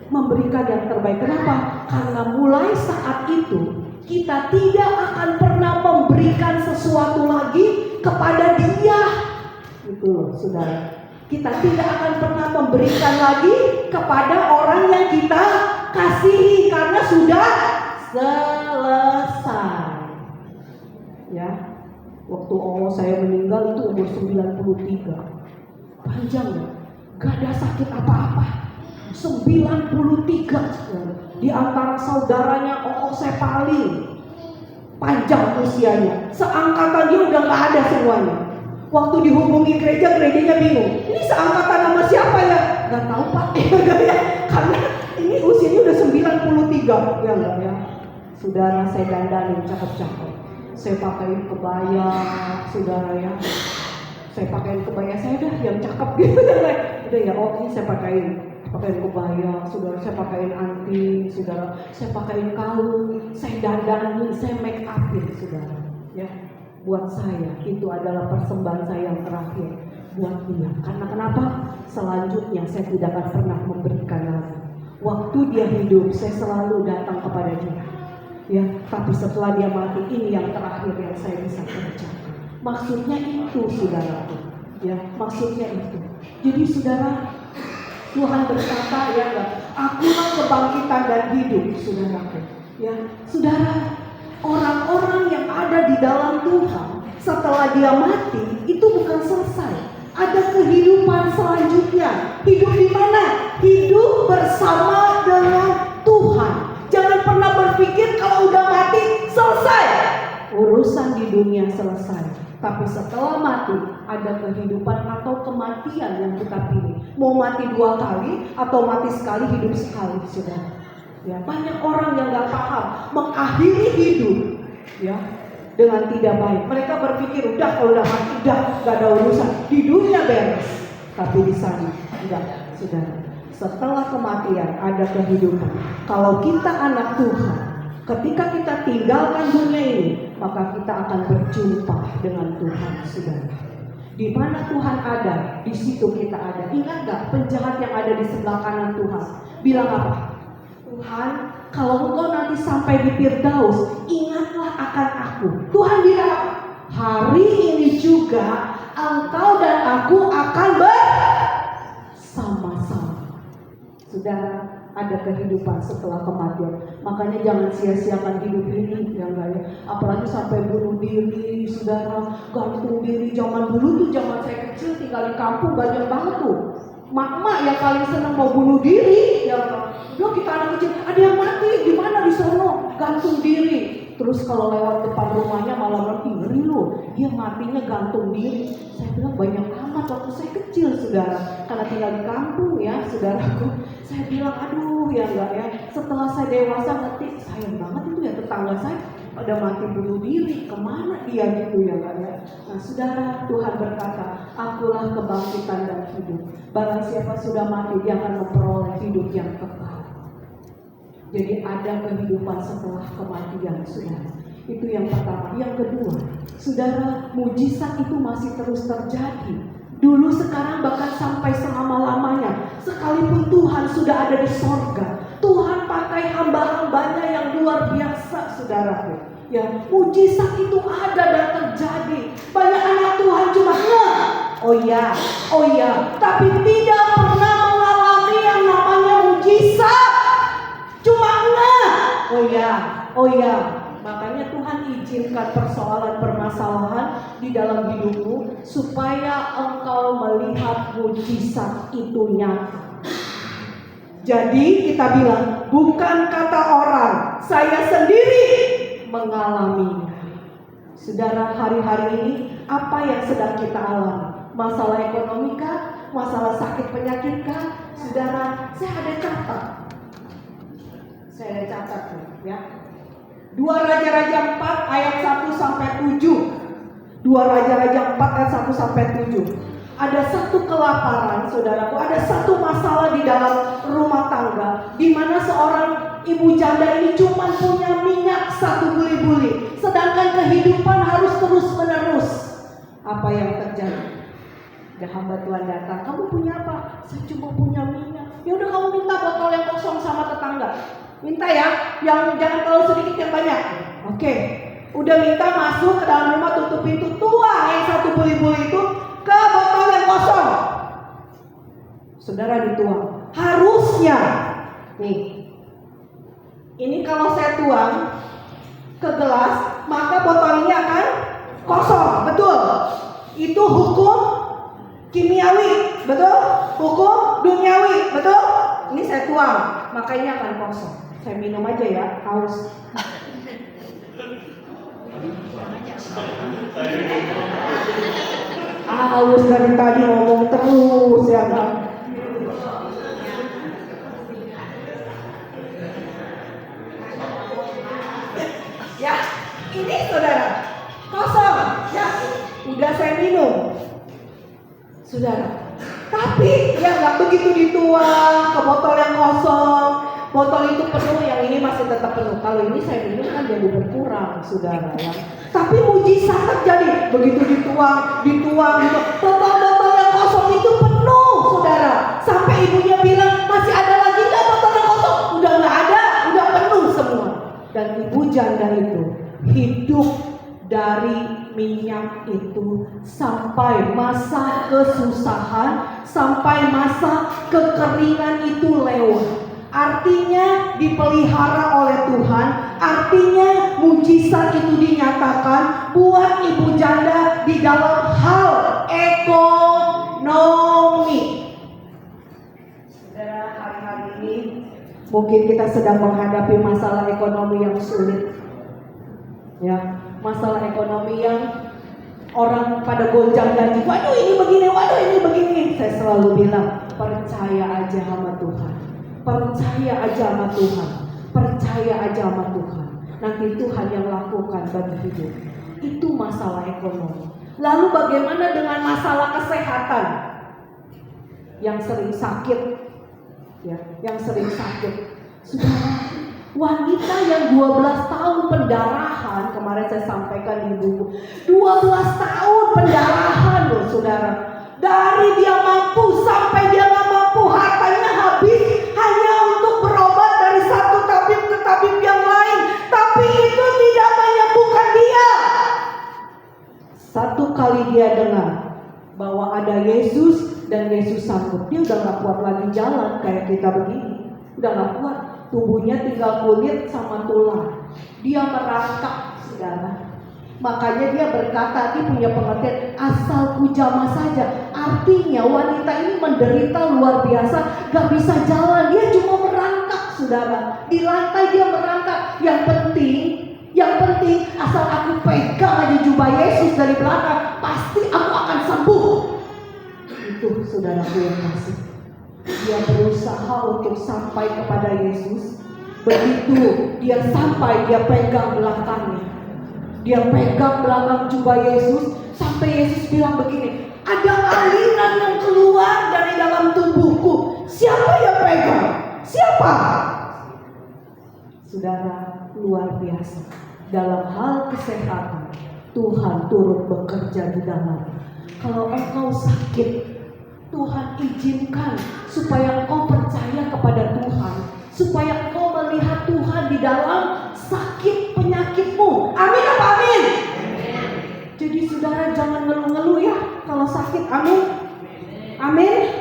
Memberikan yang terbaik. Kenapa? Karena mulai saat itu kita tidak akan pernah memberikan sesuatu lagi kepada dia. Gitu loh, saudara. Kita tidak akan pernah memberikan lagi kepada orang yang kita kasihi karena sudah selesai. Ya. Waktu saya meninggal itu umur 93. Panjang ya. Gak ada sakit apa-apa. 93. Di antara saudaranya saya paling panjang usianya. Seangkatan dia udah gak ada semuanya. Waktu dihubungi gerejanya bingung. Ini seangkatan sama siapa ya? Gak tahu Pak. Karena ini usianya udah 93. Ya enggak ya. Saudara, saya dandanin cakep-cakep. Saya pakai kebaya, saudara ya. Saya pakai kebaya saya dah yang cakep gitu. Udah ya, ini saya pakaiin kebaya, saudara, saya pakaiin anting, saudara, saya pakaiin kalung, saya dandanin, saya make upin, saudara, ya. Buat saya itu adalah persembahan saya yang terakhir buat dia. Karena kenapa? Selanjutnya saya tidak akan pernah memberikan lagi. Waktu dia hidup, saya selalu datang kepada dia. Ya, tapi setelah dia mati, ini yang terakhir yang saya bisa kerjakan. Maksudnya itu, saudaraku. Ya, maksudnya itu. Jadi saudara, Tuhan berkata, ya enggak, akulah kebangkitan dan hidup, saudaraku. Ya, saudara, orang-orang yang ada di dalam Tuhan setelah dia mati itu bukan selesai. Ada kehidupan selanjutnya. Hidup di mana? Hidup bersama dengan Tuhan. Jangan pernah berpikir kalau udah mati selesai. Urusan di dunia selesai. Tapi setelah mati ada kehidupan atau kematian yang kita pilih. Mau mati 2 kali atau mati sekali, hidup sekali, saudara. Ya, banyak orang yang nggak paham mengakhiri hidup, ya, dengan tidak baik. Mereka berpikir udah kalau udah mati udah nggak ada urusan, di dunia beres. Tapi di sana enggak, saudara. Setelah kematian ada kehidupan. Kalau kita anak Tuhan, ketika kita tinggalkan dunia ini, maka kita akan berjumpa dengan Tuhan, saudara. Di mana Tuhan ada, di situ kita ada. Ingat gak penjahat yang ada di sebelah kanan Tuhan bilang apa? Tuhan, kalau engkau nanti sampai di Firdaus, ingatlah akan aku. Tuhan bilang, hari ini juga engkau dan aku akan bersama-sama. Saudara, ada kehidupan setelah kematian. Makanya jangan sia-siakan hidup ini, ya enggak ya. Apalagi sampai bunuh diri, saudara, gantung diri. Zaman dulu tuh, zaman saya kecil tinggal di kampung banyak banget tuh. Mak-mak yang paling senang mau bunuh diri, ya enggak. Loh, kita anak kecil, ada yang mati di mana di sono, gantung diri. Terus kalau lewat depan rumahnya malah ngeri loh, dia matinya gantung diri. Saya bilang banyak amat waktu saya kecil, saudara, karena tinggal di kampung ya, saudaraku. Saya bilang aduh ya enggak ya. Setelah saya dewasa ngerti, sayang banget itu ya tetangga saya pada mati bunuh diri, kemana dia gitu ya enggak ya. Nah saudara, Tuhan berkata, akulah kebangkitan dan hidup. Barang siapa sudah mati, dia akan memperoleh hidup yang kekal. Jadi ada kehidupan setelah kematian, saudara. Itu yang pertama. Yang kedua, saudara, mujizat itu masih terus terjadi. Dulu, sekarang, bahkan sampai selama-lamanya. Sekalipun Tuhan sudah ada di sorga, Tuhan pakai hamba-hambanya yang luar biasa, saudaraku. Ya, mujizat itu ada dan terjadi. Banyak anak Tuhan cuma oh iya, tapi tidak pernah mengalami yang namanya mujizat. Cuma oh iya. Makanya Tuhan izinkan persoalan permasalahan di dalam hidupmu supaya engkau melihat mujizat itu nyata. Jadi kita bilang, bukan kata orang, saya sendiri mengalaminya. Saudara, hari-hari ini apa yang sedang kita alami? Masalah ekonomi kah? Masalah sakit penyakit kah? Saudara, saya ada catat. Saya catat ya. 2 Raja-Raja 4 ayat 1 sampai 7. 2 Raja-Raja 4 ayat 1 sampai 7. Ada satu kelaparan, saudaraku, ada satu masalah di dalam rumah tangga di mana seorang ibu janda ini cuma punya minyak 1 buli-buli, sedangkan kehidupan harus terus-menerus. Apa yang terjadi? Ada hamba Tuhan datang, kamu punya apa? Saya cuma punya minyak. Ya udah, kamu minta botol yang kosong sama tetangga. Minta ya, yang jangan terlalu sedikit, yang banyak. Oke, udah minta, masuk ke dalam rumah, tutup pintu, tuang yang 1 buli-buli itu ke botol yang kosong. Saudara, dituang. Harusnya nih, ini kalau saya tuang ke gelas, maka botol ini akan kosong, betul? Itu hukum kimiawi, betul? Hukum duniawi, betul? Ini saya tuang, maka ini akan kosong. Saya minum aja ya, haus. Haus dari tadi ngomong terus ya Bang. Ya, ini saudara, kosong ya, udah saya minum, saudara. Tapi ya nggak begitu dituang ke botol yang kosong. Botol itu penuh, yang ini masih tetap penuh. Kalau ini saya minum kan jadi berkurang, saudara ya. Tapi mujizat terjadi. Begitu dituang gitu. Botol-botol yang ibunya bilang, masih ada lagi nggak botol yang kosong? Udah nggak ada, udah penuh semua. Dan ibu janda itu hidup dari minyak itu sampai masa kesusahan, sampai masa kekeringan itu lewat. Artinya dipelihara oleh Tuhan, artinya mujizat itu dinyatakan buat ibu janda di dalam hal ekonomi. Saudara, hari-hari ini mungkin kita sedang menghadapi masalah ekonomi yang sulit. Ya, masalah ekonomi yang orang pada gonjang-ganjing. Waduh ini begini, waduh ini begini. Saya selalu bilang, percaya aja sama Tuhan. Percaya aja sama Tuhan. Percaya aja sama Tuhan. Nanti Tuhan yang lakukan bagi hidup. Itu masalah ekonomi. Lalu bagaimana dengan masalah kesehatan? Yang sering sakit, ya, yang sering sakit. Saudara, wanita yang 12 tahun pendarahan, kemarin saya sampaikan di buku, 12 tahun pendarahan loh saudara. Dari dia mampu sampai dia gak mampu, hartanya habis hanya untuk berobat dari satu tabib ke tabib yang lain. Tapi itu tidak menyembuhkan dia. Satu kali dia dengar bahwa ada Yesus dan Yesus sanggup, dia udah gak kuat lagi jalan kayak kita begini. Udah gak kuat, tubuhnya tinggal kulit sama tulang. Dia merangkak saudara. Makanya dia berkata, dia punya pengertian asal ku jamah saja. Artinya wanita ini menderita luar biasa, gak bisa jalan, dia cuma merangkak saudara. Di lantai dia merangkak. Yang penting asal aku pegang aja jubah Yesus dari belakang, pasti aku akan sembuh. Itu saudaraku yang kasih. Dia berusaha untuk sampai kepada Yesus. Begitu dia sampai, dia pegang belakangnya. Dia pegang belakang jubah Yesus sampai Yesus bilang begini, ada aliran yang keluar dari dalam tubuhku. Siapa yang pegang? Siapa? Saudara, luar biasa. Dalam hal kesehatan, Tuhan turut bekerja di dalam. Kalau engkau sakit, Tuhan izinkan supaya engkau percaya kepada Tuhan, supaya engkau melihat Tuhan di dalam sakit penyakitmu. Amin apa amin? Jadi saudara jangan ngeluh-ngeluh ya kalau sakit. Amin? Amin?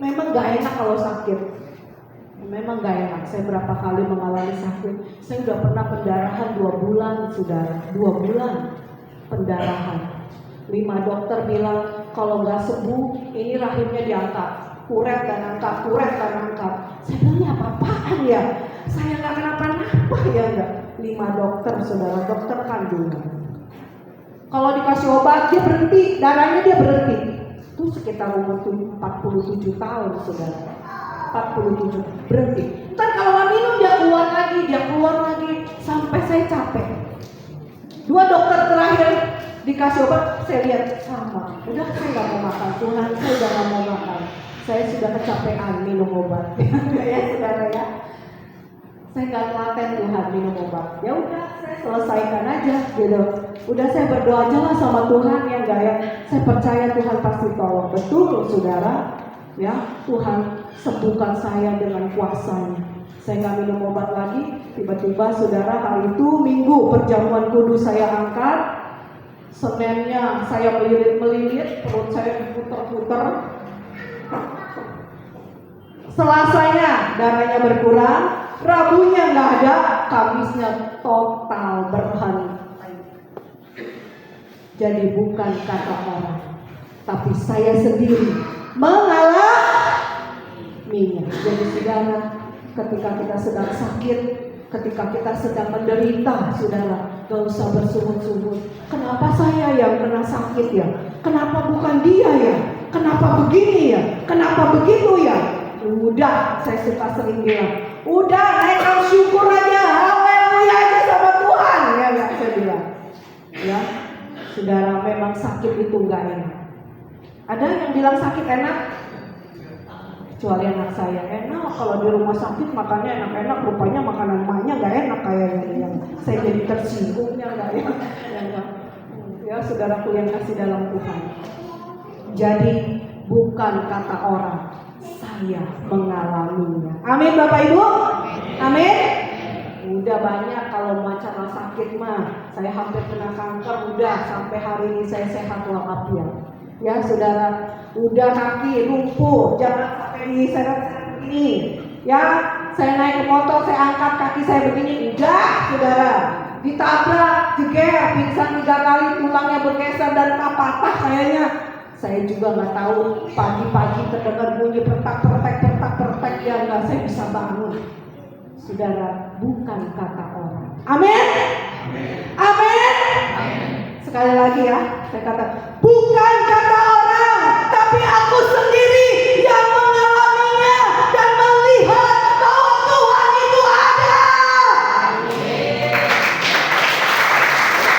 Memang gak enak kalau sakit. Memang gak enak. Saya berapa kali mengalami sakit. Saya udah pernah pendarahan 2 bulan saudara. 2 bulan pendarahan. 5 dokter bilang kalau gak sembuh ini rahimnya diangkat. Kuret dan angkat, kuret dan angkat. Saya bilang ini apa-apaan ya? Saya gak kenapa-napa ya enggak. 5 dokter saudara, dokter kandungan. Kalau dikasih obat dia berhenti, darahnya dia berhenti. Itu sekitar umur 47 tahun saudara. 47 berhenti. Ntar kalau nggak minum dia keluar lagi sampai saya capek. 2 dokter terakhir dikasih obat, saya lihat sama. Udah saya nggak mau makan, Tuhan saya udah nggak mau makan. Saya sudah kecapean minum obat. Ya saudara ya. Saya nggak telaten Tuhan minum obat. Ya udah saya selesaikan aja gitu. Udah saya berdoa aja lah sama Tuhan ya enggak ya. Saya percaya Tuhan pasti tolong. Betul saudara. Ya Tuhan sembuhkan saya dengan kuasa-Nya. Saya nggak minum obat lagi. Tiba-tiba saudara hari itu Minggu perjamuan kudus saya angkat. Seninnya saya melilit-melilit, perut saya diputer-puter. Selasanya darahnya berkurang, Rabunya nggak ada, Kamisnya total berhenti. Jadi bukan kata orang, tapi saya sendiri mengalaminya. Jadi saudara, ketika kita sedang sakit, ketika kita sedang menderita, saudara, gak usah bersungut-sungut. Kenapa saya yang kena sakit ya? Kenapa bukan dia ya? Kenapa begini ya? Kenapa begitu ya? Udah, saya suka sering bilang, udah naikkan syukur aja, haleluya aja sama Tuhan. Ya, saya bilang. Ya, saudara, memang sakit itu gak enak. Ada yang bilang sakit enak? Kecuali anak saya. Enak kalau di rumah sakit makannya enak-enak, rupanya makanan emaknya gak enak kayaknya. Yang saya jadi tersinggungnya gak ya? Ya saudaraku yang kasih dalam Tuhan. Jadi bukan kata orang, saya mengalaminya. Amin Bapak Ibu. Amin. Udah banyak kalau masalah sakit mah. Saya hampir kena kanker, udah sampai hari ini saya sehat walafiat. Ya saudara, udah kaki lumpuh, jangan sampai diseret-seret begini. Ya, saya naik ke motor, saya angkat kaki saya begini, udah saudara. Ditabrak, jeger, pingsan 3 kali, tulangnya bergeser dan patah kayaknya. Saya juga nggak tahu, pagi-pagi terdengar bunyi pertak-pertek ya nggak, saya bisa bangun. Saudara, bukan kata orang. Amin. Amin. Sekali lagi ya, saya kata bukan kata orang, tapi aku sendiri yang mengalaminya dan melihat bahwa Tuhan itu ada.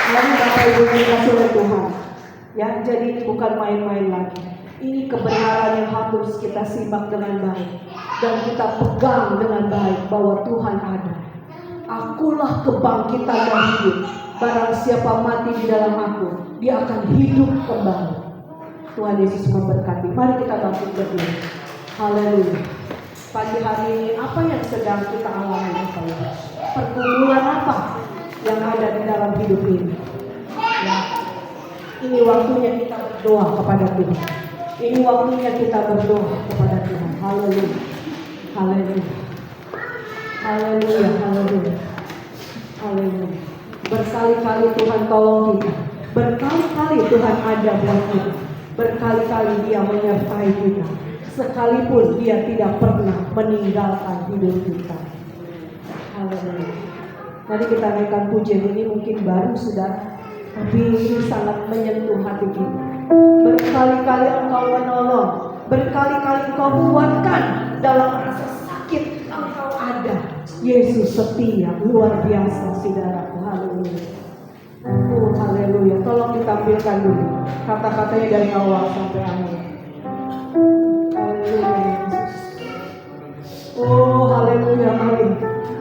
Lalu Bapak Ibu dikasih oleh Tuhan. Ya, jadi ini bukan main-main lagi. Ini kebenaran yang harus kita simak dengan baik dan kita pegang dengan baik bahwa Tuhan ada. Akulah kebangkitan dan hidup. Barang siapa mati di dalam aku, dia akan hidup kembali. Tuhan Yesus memberkati. Mari kita bangkit berdiri. Haleluya. Pagi hari ini apa yang sedang kita alami Bapak Ibu? Pergumulan apa yang ada di dalam hidup ini? Ya. Ini waktunya kita berdoa kepada Tuhan. Ini waktunya kita berdoa kepada Tuhan. Haleluya. Haleluya. Haleluya. Haleluya. Haleluya. Berkali-kali Tuhan tolong kita. Berkali-kali Tuhan ada buat kita. Berkali-kali Dia menyertai kita. Sekalipun Dia tidak pernah meninggalkan hidup kita. Haleluya. Mari kita naikkan pujian ini, mungkin baru sudah, tapi ini sangat menyentuh hati kita. Berkali-kali Engkau menolong, berkali-kali Engkau kuatkan dalam rasa sakit. Engkau ada. Yesus setia, luar biasa saudaraku. Haleluya. Oh haleluya. Tolong ditampilkan dulu kata-katanya dari awal sampai akhir. Haleluya Yesus. Oh haleluya. Mari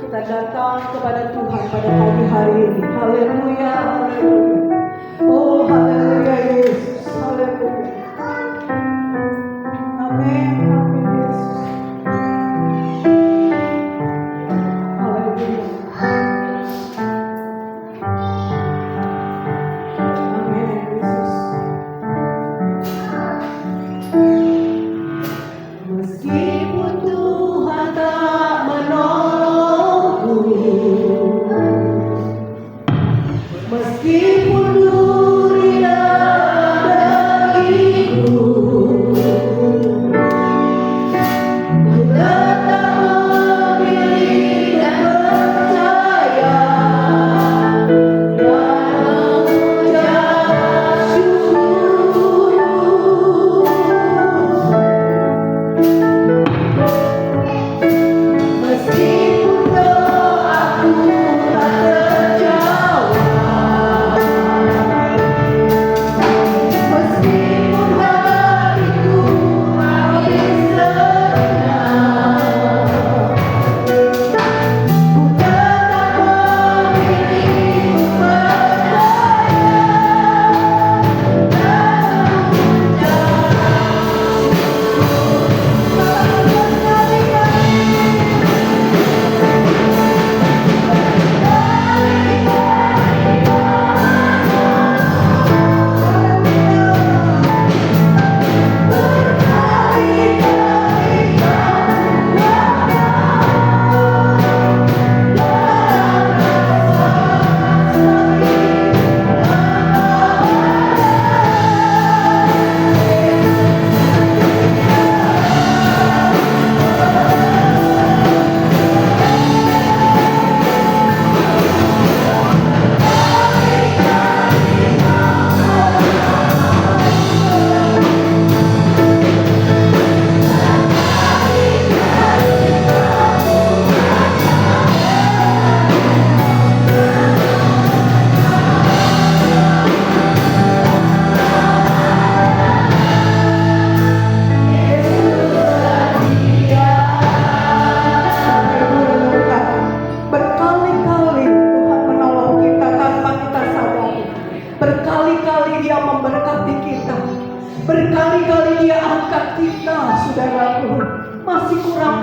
kita datang kepada Tuhan pada pagi hari ini. Haleluya. Haleluya. Oh haleluya Yesus. Haleluya. Amin. Amin Yesus. Haleluya. Amin Yesus. Meskipun Tuhan tak menolongku, meskipun duri dan dagingku, ku tetap memilih dan percaya dan mengucap syukur. Meskipun doaku tak terjawab, meskipun hatiku habis tenang, ku tetap memilih percaya dan berkali-kali Tuhan menolong kita tanpa kita sadari. Berkali-kali Dia memberkati kita. Berkali-kali Dia angkat kita, saudaraku. masih kurang